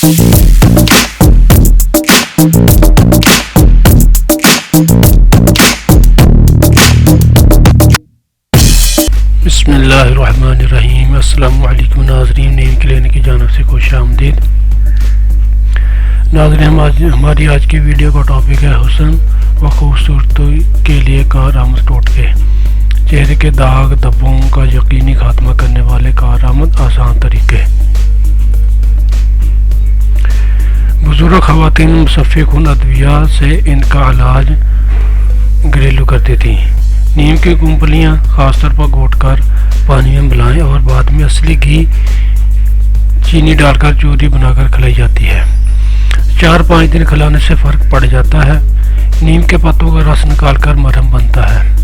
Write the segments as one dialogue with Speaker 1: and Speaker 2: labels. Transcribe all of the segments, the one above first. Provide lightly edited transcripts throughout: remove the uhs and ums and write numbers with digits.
Speaker 1: बिस्मिल्लाहिर्रहमानिर्रहीम। अस्सलामु अलैकुम नाज़रीन, नीम क्लिनिक की जानिब से खुश आमदीद। नाज़रीन, हमारी आज की वीडियो का टॉपिक है हुस्न व खूबसूरती के लिए कारआमद टोटके। चेहरे के दाग धब्बों का यकीनी खात्मा करने वाले कारआमद आसान तरीके। बुजुर्ग ख़वातीन मुसफ़्फ़ी खून अद्विया से इनका इलाज घरेलू करती थीं। नीम की कुंपलियाँ खासतौर पर घोटकर पानी में मिलाएं और बाद में असली घी चीनी डालकर चूरी बनाकर खिलाई जाती है। 4-5 दिन खिलाने से फ़र्क पड़ जाता है। नीम के पत्तों का रस निकालकर मरहम बनता है।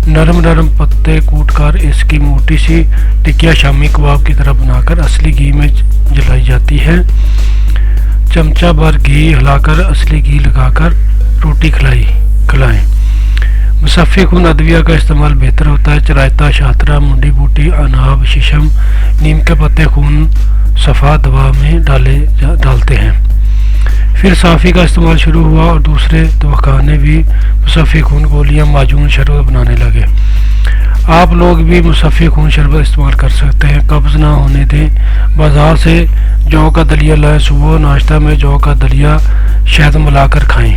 Speaker 1: नरम नरम पत्ते कूटकर इसकी मोटी सी टिकिया शामी कबाब की तरह बनाकर असली घी में जलाई जाती है। चमचा भर घी हिलाकर असली घी लगाकर रोटी खिलाएं। मुसफ़्फ़ी खून अद्विया का इस्तेमाल बेहतर होता है। चरायता, शाहतरा, मुंडी बूटी, अनाब, शीशम, नीम के पत्ते खून सफ़ा दवा में डालते हैं। फिर साफ़ी का इस्तेमाल शुरू हुआ और दूसरे दवाखाने भी मुसफ़्फ़ी खून गोलियां, माजून, शरबत बनाने लगे। आप लोग भी मुसफ़्फ़ी खून शरबत इस्तेमाल कर सकते हैं। कब्ज़ ना होने दें। बाज़ार से जौ का दलिया लाएं। सुबह नाश्ता में जौ का दलिया शहद मिलाकर खाएं।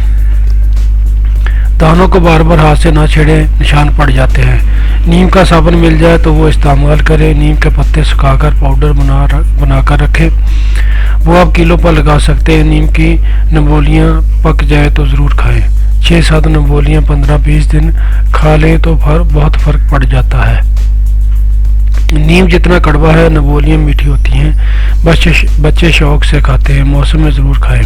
Speaker 1: दानों को बार बार हाथ से ना छेड़ें, निशान पड़ जाते हैं। नीम का साबुन मिल जाए तो वो इस्तेमाल करें। नीम के पत्ते सुखाकर पाउडर बनाकर रखें, वो आप किलो पर लगा सकते हैं। नीम की नबोलियाँ पक जाए तो ज़रूर खाएं। 6-7 नबोलियाँ 15-20 दिन खा लें तो बहुत फ़र्क पड़ जाता है। नीम जितना कड़वा है, नबोलियाँ मीठी होती हैं। बच्चे शौक से खाते हैं। मौसम में ज़रूर खाएं।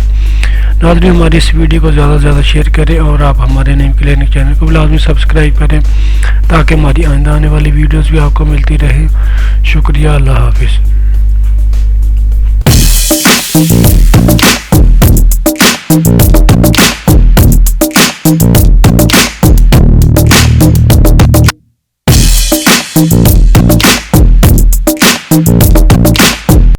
Speaker 1: नाज़रीन, हमारी इस वीडियो को ज़्यादा से ज़्यादा शेयर करें और आप हमारे नीम क्लिनिक चैनल को भी लाजमी सब्सक्राइब करें ताकि हमारी आइंदा आने वाली वीडियोस भी आपको मिलती रहे। शुक्रिया। अल्लाह हाफिज़।